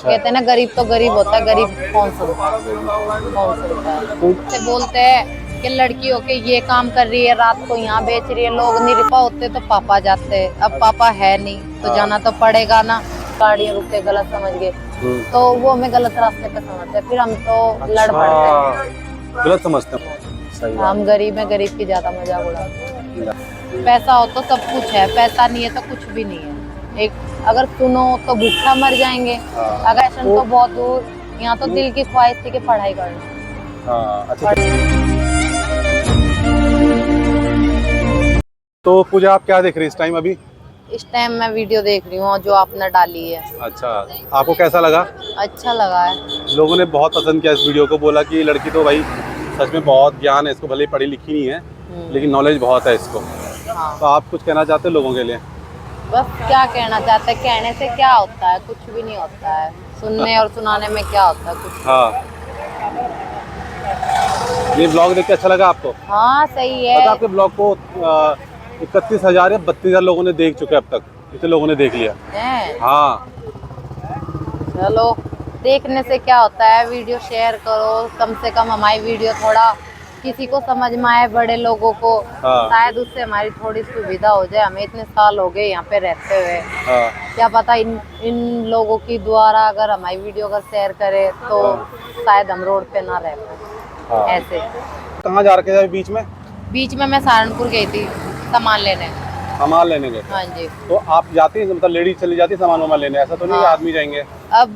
कहते हैं ना गरीब तो गरीब होता है, गरीब कौन सुनता है। से बोलते हैं कि लड़की होके ये काम कर रही है, रात को यहाँ बेच रही है, लोग निरपा होते तो पापा जाते, अब पापा है नहीं तो जाना तो पड़ेगा ना। गाड़ियाँ रुकते गलत समझ गए तो वो हमें गलत रास्ते पे समझते हैं, फिर हम तो लड़ पड़ते हैं, गलत समझते हैं। सही बात। हम गरीब हैं, गरीब की ज्यादा मजाक उड़ाते हैं। पैसा हो तो सब कुछ है, पैसा नहीं है तो कुछ भी नहीं है। एक अगर सुनो तो भूखा मर जाएंगे, अगर ऐसा तो बहुत दूर, यहाँ तो दिल की ख्वाहिश थी कि पढ़ाई करना। अच्छा, तो पूजा आप क्या देख रही है इस टाइम अभी? इस टाइम मैं वीडियो देख रही हूँ जो आपने डाली है। अच्छा, आपको कैसा लगा? अच्छा लगा है। लोगों ने बहुत पसंद किया इस वीडियो को, बोला कि लड़की तो भाई सच में बहुत ज्ञान है इसको, भले ही पढ़ी लिखी नहीं है लेकिन नॉलेज बहुत है इसको। हाँ। तो आप कुछ कहना चाहते हैं लोगों के लिए? बस क्या कहना चाहते हैं, कहने से क्या होता है, कुछ भी नहीं होता है, सुनने और सुनाने में क्या होता है कुछ। हाँ, ये ब्लॉग देख के अच्छा लगा आपको? हाँ सही है। पता आपके ब्लॉग को 31,000 या 32,000 लोगों ने देख चुके हैं अब तक, इतने लोगों ने देख लिया हैं? हाँ। चलो, देखने से क्या होता है, वीडियो शेयर करो, कम से कम हमारी वीडियो थोड़ा किसी को समझ में आए, बड़े लोगों को। हाँ। शायद उससे हमारी थोड़ी सुविधा हो जाए। हमें इतने साल हो गए यहाँ पे रहते हुए, हाँ। क्या पता इन लोगों की द्वारा अगर हमारी वीडियो का शेयर करे तो शायद हम रोड पे ना रह पाए। हाँ। ऐसे कहाँ जा रखे थे बीच में? बीच में मैं सहारनपुर गई थी सामान लेने। सामान लेने गए? हाँ जी। तो आप जाती हैं, मतलब लेडीज चली जाती सामान वामान लेने, ऐसा तो नहीं कि हाँ। आदमी जाएंगे? अब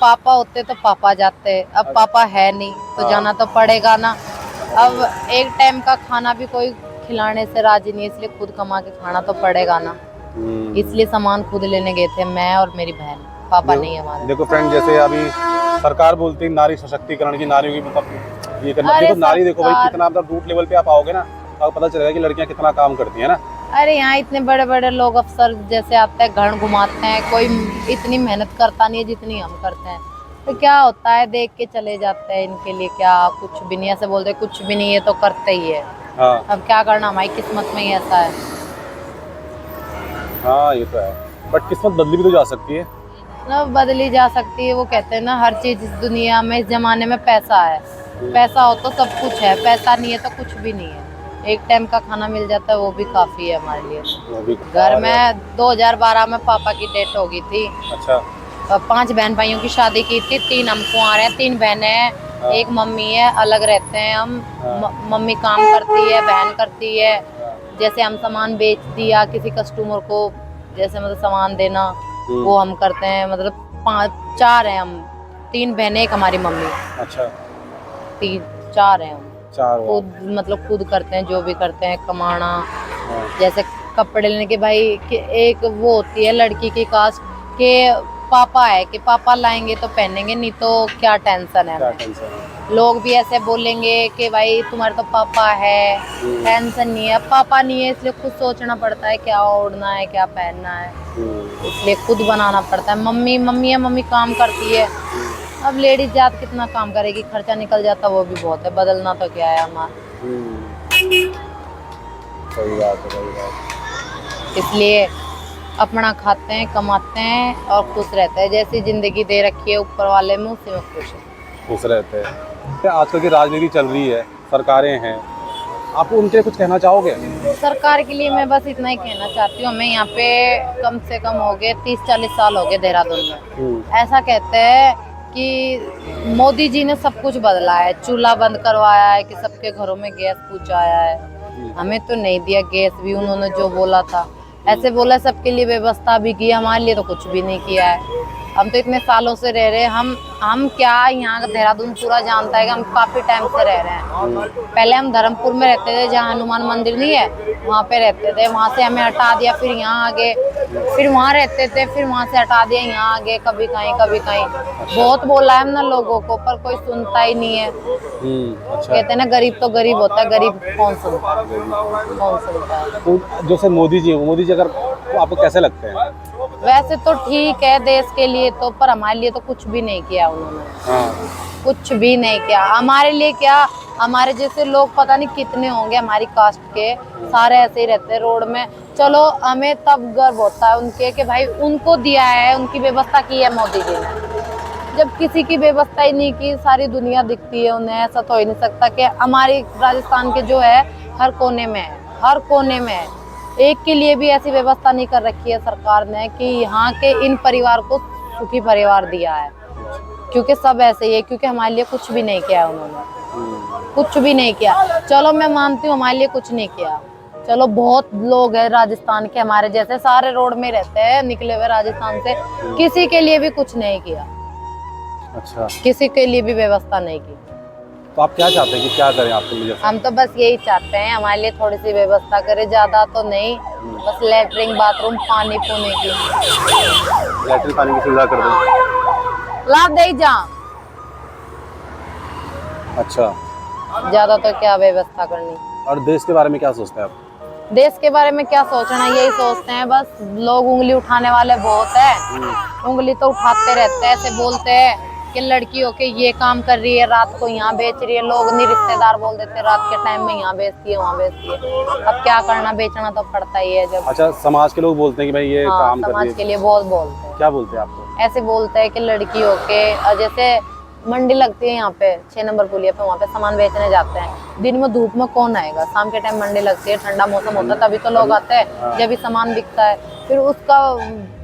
पापा होते तो पापा जाते, अब पापा है नहीं तो जाना तो पड़ेगा ना। अब एक टाइम का खाना भी कोई खिलाने से राजी नहीं, इसलिए खुद कमा के खाना तो पड़ेगा ना। इसलिए सामान खुद लेने गए थे, मैं और मेरी बहन, पापा नहीं है हमारे। देखो फ्रेंड, जैसे अभी सरकार बोलती है नारी सशक्तिकरण की, नारियों की मतलब ये करना। देखो नारी, देखो भाई कितना मतलब रूट लेवल पे आप आओगे ना, आपको पता चलेगा कि लड़कियां कितना काम करती है ना। अरे यहाँ इतने बड़े बड़े लोग अफसर जैसे आते हैं, घर घुमाते हैं, कोई इतनी मेहनत करता नहीं है जितनी हम करते हैं। तो क्या होता है, देख के चले जाते हैं, इनके लिए क्या कुछ भी नहीं, ऐसे बोलते कुछ भी नहीं है तो करते ही है। हाँ। अब क्या करना, हमारी किस्मत में ही ऐसा है। हाँ ये तो है, बट किस्मत बदली भी तो जा सकती है ना, बदली जा सकती है। वो कहते हैं ना, हर चीज इस दुनिया में, इस जमाने में पैसा है, पैसा हो तो सब कुछ है, पैसा नहीं है तो कुछ भी नहीं है। एक टाइम का खाना मिल जाता है वो भी काफी है हमारे लिए। घर में 2012 में पापा की डेथ हो गई थी। अच्छा। 5 बहन भाइयों की शादी की थी, 3 हम कुंवारे हैं, 3 बहनें हैं, एक मम्मी है, अलग रहते हैं हम। मम्मी काम करती है, बहन करती है। जैसे हम सामान बेच दिया किसी कस्टमर को, जैसे मतलब सामान देना, वो हम करते हैं। मतलब 4 हैं हम, 3 बहनें, एक हमारी मम्मी। अच्छा। 4 हैं हम। 4 खुद मतलब खुद करते हैं, जो भी करते हैं कमाना। जैसे कपड़े लेने के भाई कि एक वो होती है लड़की की कास्ट के पापा है कि पापा लाएंगे तो पहनेंगे, नहीं तो क्या टेंशन है हमें। लोग भी ऐसे बोलेंगे कि भाई तुम्हारे तो पापा है, टेंशन नहीं है। पापा नहीं है इसलिए खुद सोचना पड़ता है क्या ओढ़ना है, क्या पहनना है, इसलिए खुद बनाना पड़ता है। मम्मी है, मम्मी काम करती है। अब लेडीज जात कितना काम करेगी, खर्चा निकल जाता वो भी बहुत है, बदलना तो क्या है हमारा। सही बात है, सही बात। इसलिए अपना खाते हैं, कमाते हैं और खुश रहते हैं। जैसी जिंदगी दे रखी है ऊपर वाले में, उसी में खुश रहते हैं। आजकल की राजनीति चल रही है, सरकारें हैं, आप उनके कुछ कहना चाहोगे? सरकार के लिए मैं बस इतना ही कहना चाहती हूँ, हमें यहाँ पे कम से कम हो गए 30-40 साल हो गए देहरादून में। ऐसा कहते हैं कि मोदी जी ने सब कुछ बदला है, चूल्हा बंद करवाया है, कि सबके घरों में गैस पहुंचाया है। हमें तो नहीं दिया गैस भी, उन्होंने जो बोला था ऐसे बोला, सबके लिए व्यवस्था भी की, हमारे लिए तो कुछ भी नहीं किया है। हम तो इतने सालों से रह रहे हैं, हम क्या यहाँ का देहरादून पूरा जानता है कि हम काफी टाइम से रह रहे हैं। पहले हम धर्मपुर में रहते थे, जहाँ हनुमान मंदिर नहीं है, वहाँ पे रहते थे। वहाँ से हमें हटा दिया, फिर यहाँ आ गए, फिर वहाँ रहते थे, फिर वहाँ से हटा दिया, यहाँ आ गए, कभी कहीं कभी कहीं। बहुत बोला है हमने लोगों को, पर कोई सुनता ही नहीं है। अच्छा। कहते हैं ना गरीब तो गरीब होता है, गरीब कौन सुनता है, कौन सुनता है। तो जैसे मोदी जी अगर आपको कैसे लगते हैं? वैसे तो ठीक है देश के लिए तो, पर हमारे लिए तो कुछ भी नहीं किया उन्होंने। कुछ भी नहीं किया हमारे लिए। क्या हमारे जैसे लोग पता नहीं कितने होंगे हमारी कास्ट के, सारे ऐसे ही रहते हैं रोड में। चलो हमें तब गर्व होता है उनके कि भाई उनको दिया है, उनकी व्यवस्था की है मोदी जी ने। जब किसी की व्यवस्था ही नहीं की, सारी दुनिया दिखती है उन्हें, ऐसा तो हो ही नहीं सकता कि हमारी राजस्थान के जो है हर कोने में है, हर कोने में है। एक के लिए भी ऐसी व्यवस्था नहीं कर रखी है सरकार ने कि यहाँ के इन परिवार को सुखी परिवार दिया है, क्योंकि सब ऐसे ही है, क्योंकि हमारे लिए कुछ भी नहीं किया उन्होंने, कुछ भी नहीं किया। चलो मैं मानती हूँ हमारे लिए कुछ नहीं किया, चलो बहुत लोग हैं राजस्थान के हमारे जैसे, सारे रोड में रहते हैं निकले हुए राजस्थान से, किसी के लिए भी कुछ नहीं किया। अच्छा, किसी के लिए भी व्यवस्था नहीं की। तो आप क्या चाहते हैं कि क्या करें आपके लिए? हम तो बस यही चाहते हैं हमारे लिए थोड़ी सी व्यवस्था करे, ज्यादा तो नहीं, बस लेटरिन बाथरूम पानी पुने की, लैट्रिन पानी की सुविधा कर दें। ला दे जा। अच्छा, ज्यादा तो क्या व्यवस्था करनी। और देश के बारे में क्या सोचते हैं आप? देश के बारे में क्या सोचना, यही सोचते हैं बस, लोग उंगली उठाने वाले बहुत है, उंगली तो उठाते रहते हैं, ऐसे बोलते हैं कि लड़की होके ये काम कर रही है, रात को यहाँ बेच रही है, लोग नहीं रिश्तेदार बोल देते हैं रात के टाइम में यहाँ बेचती है वहाँ बेचती है। अब क्या करना, बेचना तो पड़ता ही है जब। अच्छा, समाज के लोग बोलते हैं कि भाई ये हाँ, काम कर रही समाज है। के लिए बहुत बोलते हैं। क्या बोलते हैं आपको? ऐसे बोलते हैं कि लड़की होके, जैसे मंडी लगती है यहाँ पे 6 नंबर पुलिया पे, वहाँ पे सामान बेचने जाते हैं, दिन में धूप में कौन आएगा, शाम के टाइम मंडी लगती है, ठंडा मौसम होता है तभी तो लोग आते हैं, जब भी सामान बिकता है। फिर उसका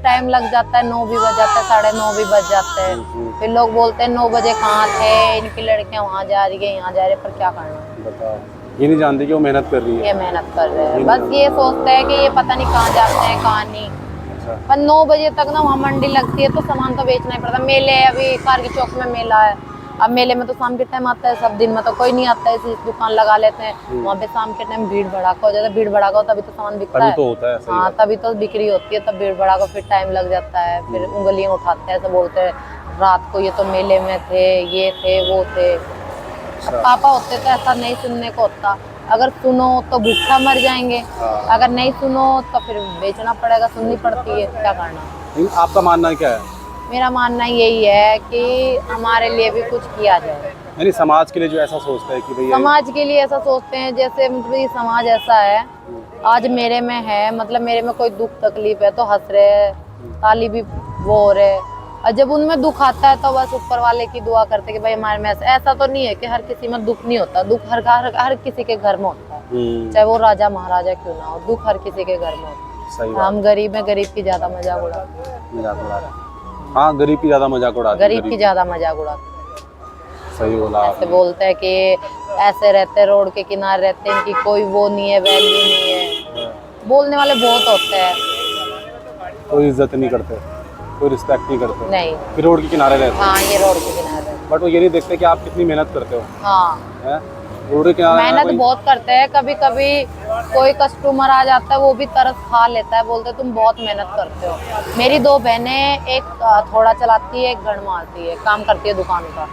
टाइम लग जाता है, 9 भी बज जाते हैं, 9:30 भी बज जाते हैं। फिर लोग बोलते हैं 9 बजे कहाँ थे, इनकी लड़कियां वहाँ जा रही है यहाँ जा रही है, पर क्या करना। बताओ, ये नहीं जानते कि वो मेहनत कर रही है। ये मेहनत कर रहे हैं, बस ये सोचते हैं कि ये पता नहीं कहाँ जाते हैं कहाँ नहीं। अच्छा, पर 9 बजे तक ना वहाँ मंडी लगती है तो सामान तो बेचना ही पड़ता है। मेले है, अभी कारगी चौक में मेला है, अब मेले में तो शाम के टाइम आता है, सब दिन में तो कोई नहीं आता है, इसी दुकान लगा लेते हैं, वहाँ पे शाम के टाइम भीड़ भड़ाका हो जाता है, भीड़ भड़ाका हो तभी तो सामान बिकता तभी है। तो होता है, सही हाँ, बात। तभी तो बिक्री होती है, तब भीड़ भड़ाका, फिर टाइम लग जाता है, फिर उंगलियां उठाते हैं, ऐसा बोलते हैं रात को ये तो मेले में थे, ये थे वो थे। अब पापा होते तो ऐसा नहीं सुनने को होता, अगर सुनो तो भूखा मर जाएंगे, अगर नहीं सुनो तो फिर बेचना पड़ेगा, सुननी पड़ती है, क्या करना। आपका मानना क्या है? मेरा मानना यही है कि हमारे लिए भी कुछ किया जाए। यानी समाज के लिए जो ऐसा सोचता है कि भैया समाज के लिए ऐसा सोचते हैं, जैसे मतलब ये समाज ऐसा है, आज मेरे में है, मतलब मेरे में कोई दुख तकलीफ है तो हंस रहे हैं, ताली भी वो हो रहे, और जब उनमें दुख आता है तो बस ऊपर वाले की दुआ करते कि भाई हमारे में ऐसा तो नहीं है कि हर किसी में दुख नहीं होता, दुख हर किसी के घर में होता है, चाहे वो राजा महाराजा क्यों ना हो, दुख हर किसी के घर में होता है। हम गरीब में, गरीब की ज्यादा मजाक उड़ाते, हाँ, गरीब की ज्यादा मजाक उड़ाते, गरीब की ज्यादा मजाक उड़ाते। सही बोला ऐसे बोलते हैं कि ऐसे रहते हैं, रोड के किनारे रहते हैं, इनकी कोई वो नहीं है, वैल्यू नहीं है, बोलने वाले बहुत होते हैं। कोई इज्जत नहीं करते, कोई रिस्पेक्ट नहीं करते, नहीं, फिर रोड के किनारे रहते हैं। हाँ, ये रोड के किनारे, बट वो ये नहीं देखते कि आप कितनी मेहनत करते हो। हाँ, है? रोड के किनारे मेहनत बहुत करते हैं। कभी कभी कोई कस्टमर आ जाता है, वो भी तरस खा लेता है, बोलते तुम बहुत मेहनत करते हो। मेरी 2 बहनें, एक थोड़ा चलाती है, एक गण मारती है, काम करती है दुकान का।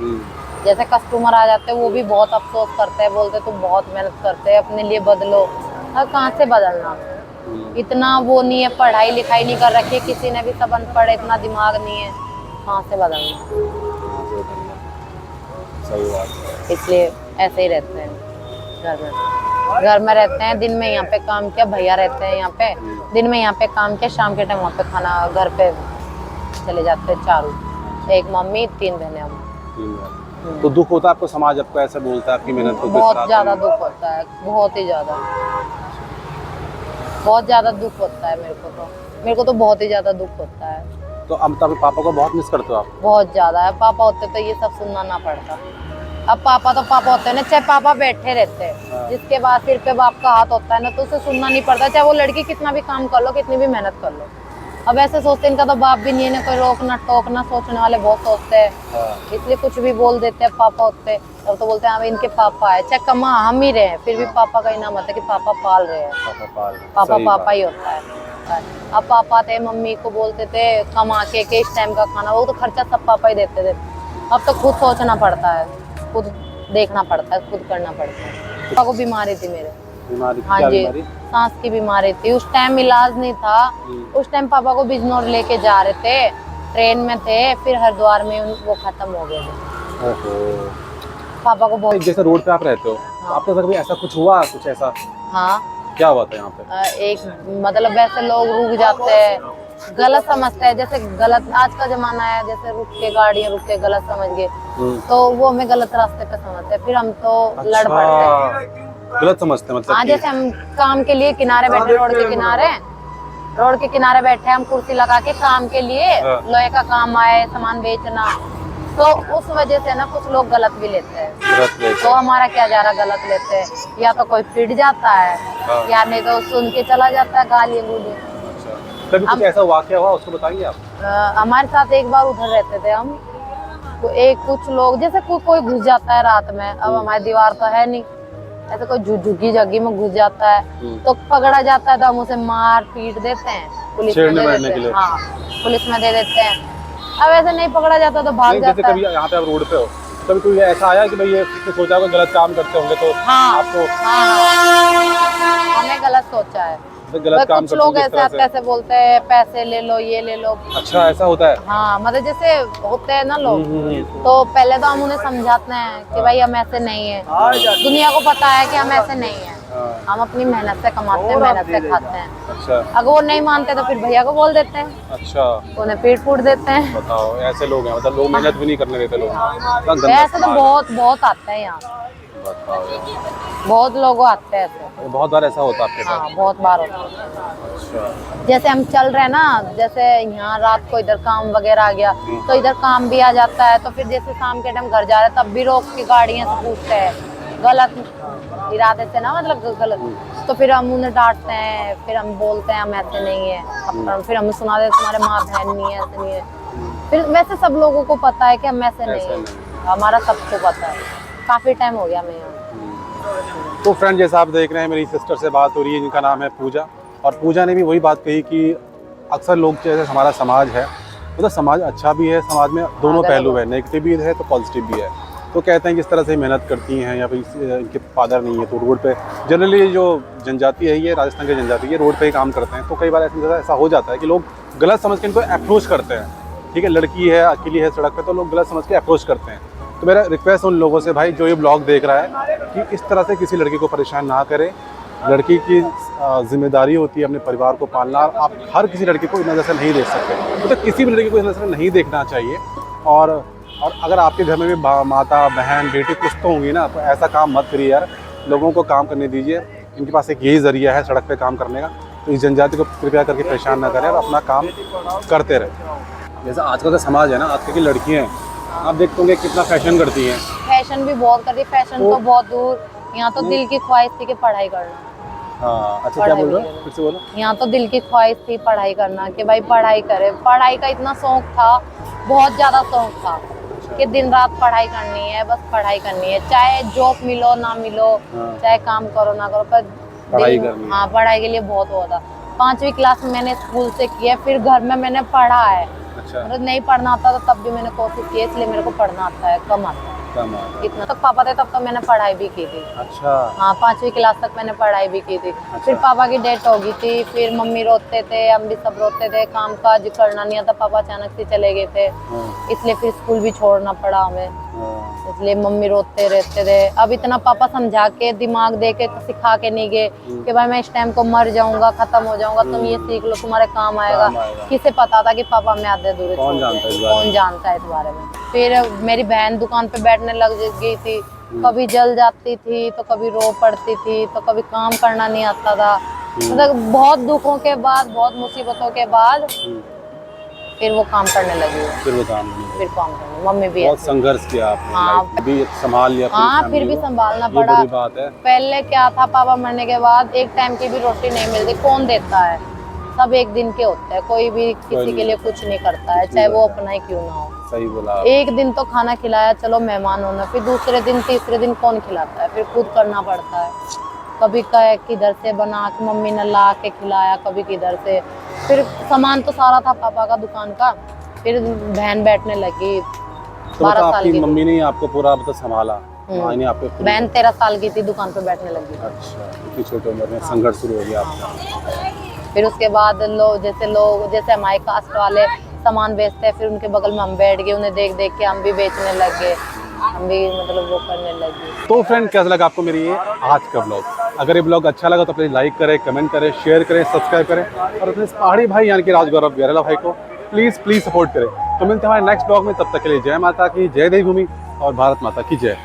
जैसे कस्टमर आ जाते हैं वो भी बहुत अफसोस करते हैं, बोलते तुम बहुत मेहनत करते हैं, अपने लिए बदलो। और कहाँ से बदलना, इतना वो नहीं है, पढ़ाई लिखाई नहीं कर रखी किसी ने भी, सब अनपढ़, इतना दिमाग नहीं है, कहाँ से बदलना। सही बात। इसलिए ऐसे ही रहते हैं घर में रहते हैं, दिन में यहाँ पे काम किया, भैया रहते हैं यहाँ पे, दिन में यहाँ पे काम किया, शाम के टाइम वहाँ पे खाना, घर पे चले जाते हैं चारों, एक मम्मी 3 बहनें हम। तो दुख होता है आपको, समाज आपको ऐसे बोलता है आपकी मेहनत को? बहुत ज्यादा दुख होता है, बहुत ही ज्यादा, बहुत ज्यादा दुख होता है मेरे को तो बहुत ही ज्यादा दुख होता है। तो अब तब पापा को बहुत मिस करते हो आप? बहुत ज्यादा है, पापा होते तो ये सब सुनना ना पड़ता। अब पापा तो पापा होते हैं ना, चाहे पापा बैठे रहते हैं, जिसके बाद सिर पे बाप का हाथ होता है ना, तो उसे सुनना नहीं पड़ता, चाहे वो लड़की कितना भी काम कर लो, कितनी भी मेहनत कर लो। अब ऐसे सोचते हैं इनका तो बाप भी नहीं है ना, कोई रोकना टोकना, सोचने वाले बहुत सोचते हैं, इसलिए कुछ भी बोल देते हैं। पापा होते तब तो बोलते हैं हाँ इनके पापा है, चाहे कमा हम ही रहे, फिर भी पापा का इनाम आता है कि पापा पाल रहे हैं, पापा ही होता है। अब पापा थे, मम्मी को बोलते थे कमा के इस टाइम का खाना, वो तो खर्चा सब पापा ही देते थे। अब तो खुद सोचना पड़ता है, खुद देखना पड़ता है, खुद करना पड़ता है। पापा को बीमारी थी मेरे, हाँ जी, सांस की बीमारी थी, उस टाइम इलाज नहीं था, उस टाइम पापा को बिजनौर लेके जा रहे थे, ट्रेन में थे, फिर हरिद्वार में वो खत्म हो गए थे। पापा को बहुत, जैसे रोड पे आप रहते हो, आपके साथ कभी ऐसा कुछ हुआ, कुछ ऐसा? हाँ, क्या हुआ था यहाँ पे? एक मतलब वैसे लोग रुक जाते हैं, गलत समझते हैं, जैसे गलत आज का जमाना है, जैसे रुक के गाड़ियाँ रुक के गलत समझ गए तो वो हमें गलत रास्ते पे समझते हैं, फिर हम तो लड़ पड़ते हैं। गलत समझते हैं मतलब हाँ, जैसे हम काम के लिए किनारे बैठे, रोड के किनारे बैठे, हम कुर्सी लगा के काम के लिए, लोहे का काम आए, सामान बेचना, तो उस वजह से ना कुछ लोग गलत भी लेते हैं। तो हमारा क्या जा रहा, गलत लेते हैं, या तो कोई पिट जाता है या नहीं तो सुन के चला जाता है गाली गुली। कभी कुछ ऐसा वाकया हुआ उसको बताएंगे आप? हमारे साथ एक बार उधर रहते थे हम, तो कुछ लोग जैसे कोई घुस जाता है रात में, अब हमारी दीवार तो है नहीं, ऐसे कोई झुग्गी जग्गी में घुस जाता है तो पकड़ा जाता है, तो हम उसे मार पीट देते हैं, पुलिस में दे देते हैं। हाँ, पुलिस में दे देते हैं। अब ऐसे नहीं पकड़ा जाता तो भाग जाता है। कभी यहाँ पे आप रोड पे हो, कभी कोई ऐसा आया कि भाई ये सोचा होगा गलत काम करते होंगे तो आपको? हमें गलत सोचा है, गलत काम कुछ लोग ऐसे बोलते हैं पैसे ले लो, ये ले लो। अच्छा, ऐसा होता है? हाँ, मतलब जैसे होते हैं ना लोग, तो पहले तो हम उन्हें समझाते हैं कि भाई हम ऐसे नहीं है, दुनिया को पता है कि हम ऐसे नहीं है, हम अपनी मेहनत से कमाते हैं, मेहनत से खाते हैं। अच्छा। अगर वो नहीं मानते तो फिर भैया को बोल देते हैं। अच्छा। उन्हें पीट फूट देते हैं। बताओ, ऐसे लोग हैं, मतलब लोग मेहनत भी नहीं करने देते लोग। ऐसे तो बहुत आते हैं यहाँ, बहुत लोग आते हैं ऐसे। बहुत बार ऐसा होता है आपके साथ? हाँ, बहुत बार होता है। अच्छा। जैसे हम चल रहे हैं ना, जैसे यहाँ रात को इधर काम वगैरह आ गया तो इधर काम भी आ जाता है, तो फिर जैसे शाम के टाइम घर जा रहे हैं तब भी रोक के गाड़ियाँ से पूछते हैं, गलत इरादे से ना, मतलब गलत, तो फिर हम उन्हें डांटते हैं, फिर हम बोलते हैं हम ऐसे नहीं है, फिर हम सुना देते तुम्हारे माँ बहन नहीं है, ऐसे नहीं है। फिर वैसे सब लोगों को पता है कि हम ऐसे नहीं है, हमारा सबको पता है, काफी टाइम हो गया मैं यहाँ। तो फ्रेंड, जैसा आप देख रहे हैं, मेरी सिस्टर से बात हो रही है जिनका नाम है पूजा, और पूजा ने भी वही बात कही कि अक्सर लोग, जैसे हमारा समाज है, मतलब समाज अच्छा भी है, समाज में दोनों पहलू है, नेगेटिव भी है तो पॉजिटिव भी है। तो कहते हैं किस तरह से मेहनत करती हैं, या फिर इनके फादर नहीं है तो रोड पे, जनरली जो जनजाति है, ये राजस्थान की जनजाति है, रोड पे ही काम करते हैं, तो कई बार ऐसा हो जाता है कि लोग गलत समझ के इनको अप्रोच करते हैं। ठीक है, लड़की है, अकेली है सड़क पे, तो लोग गलत समझ के अप्रोच करते हैं। तो मेरा रिक्वेस्ट उन लोगों से, भाई जो ये ब्लॉग देख रहा है, कि इस तरह से किसी लड़की को परेशान ना करें। लड़की की जिम्मेदारी होती है अपने परिवार को पालना, आप हर किसी लड़की को इस नज़र से नहीं देख सकते, तो किसी भी लड़की को इस नज़र से नहीं देखना चाहिए। और अगर आपके घर में भी माता बहन बेटी कुछ तो होंगी ना, तो ऐसा काम मत करिए यार, लोगों को काम करने दीजिए। इनके पास एक यही ज़रिया है सड़क पे काम करने का, तो इस जनजाति को कृपया करके परेशान ना करें और अपना काम करते रहें। जैसा आजकल का समाज है ना, आजकल की लड़कियाँ आप देखते होंगे कितना फैशन करती हैं। फैशन भी बहुत करती है, फैशन तो बहुत दूर, यहाँ तो दिल की ख्वाहिश थी कि पढ़ाई करना। हाँ, अच्छा, क्या बोल रहे हो, फिर से बोलो। यहाँ तो दिल की ख्वाहिश थी पढ़ाई करना, कि भाई पढ़ाई करे, पढ़ाई का इतना शौक था, बहुत ज्यादा शौक था कि दिन रात पढ़ाई करनी है, बस पढ़ाई करनी है, चाहे जॉब मिलो ना मिलो, चाहे काम करो ना करो, पर पढ़ाई करनी है। हाँ, पढ़ाई के लिए बहुत हुआ था। 5वीं क्लास में मैंने स्कूल से किया, फिर घर में मैंने पढ़ा है। अच्छा। मतलब नहीं पढ़ना आता तो तब भी मैंने कोशिश की, इसलिए मेरे को पढ़ना आता है, कम आता है। इतना तक पापा थे तब तो मैंने पढ़ाई भी की थी। अच्छा। हाँ, 5वीं क्लास तक मैंने पढ़ाई भी की थी। अच्छा। फिर पापा की डेथ हो गई थी, फिर मम्मी रोते थे, हम भी सब रोते थे, काम काज करना नहीं आता, पापा अचानक से चले गए थे, इसलिए फिर स्कूल भी छोड़ना पड़ा हमें, इसलिए मम्मी रोते रहते थे। अब इतना पापा समझा के, दिमाग दे के, सिखा के नहीं गए कि भाई मैं इस टाइम को मर जाऊंगा, खत्म हो जाऊंगा, तुम ये सीख लो, तुम्हारे काम आएगा। किसे पता था कि पापा में आधे अधूरे, कौन जानता है इस बारे में। फिर मेरी बहन दुकान पे बैठने लग गई थी, कभी जल जाती थी तो कभी रो पड़ती थी, तो कभी काम करना नहीं आता था। मतलब बहुत दुखों के बाद, बहुत मुसीबतों के बाद फिर वो काम करने लगी। फिर काम करने मम्मी भी बहुत संघर्ष किया आपने। हाँ, भी संभाल लिया। हाँ, फिर भी संभालना पड़ा। बड़ी बात है। पहले क्या था, पापा मरने के बाद एक टाइम की भी रोटी नहीं मिलती, कौन देता है, सब एक दिन के होते हैं, कोई भी किसी के लिए कुछ नहीं करता है, चाहे वो अपना ही क्यों ना हो। सही बोला। एक दिन तो खाना खिलाया, चलो मेहमान होना, फिर दूसरे दिन तीसरे दिन कौन खिलाता है, फिर खुद करना पड़ता है। कभी किधर से बना के मम्मी ने ला के खिलाया, कभी किधर से। फिर सामान तो सारा था पापा का दुकान का, फिर बहन बैठने लगी। तो 12 साल की मम्मी ने आपको पूरा संभाला? बहन 13 साल की थी, दुकान पे बैठने लगी। अच्छा, इतनी छोटी उम्र में संघर्ष शुरू हो गया आपका। फिर उसके बाद लोग जैसे हमारे कास्ट वाले सामान बेचते हैं, फिर उनके बगल में हम बैठ गए, उन्हें देख देख के हम भी बेचने लग गए, हम भी मतलब वो करने लगे। तो फ्रेंड, कैसा लगा आपको मेरी ये आज का ब्लॉग? अगर ये ब्लॉग अच्छा लगा तो प्लीज़ लाइक करें, कमेंट करें, शेयर करें, सब्सक्राइब करें और अपने इस पहाड़ी भाई यानी कि राजगौरव गैरला भाई को प्लीज़ सपोर्ट करें। तो मिलते हैं हमारे नेक्स्ट ब्लॉग में, तब तक के लिए जय माता की, जय देवभूमि और भारत माता की जय।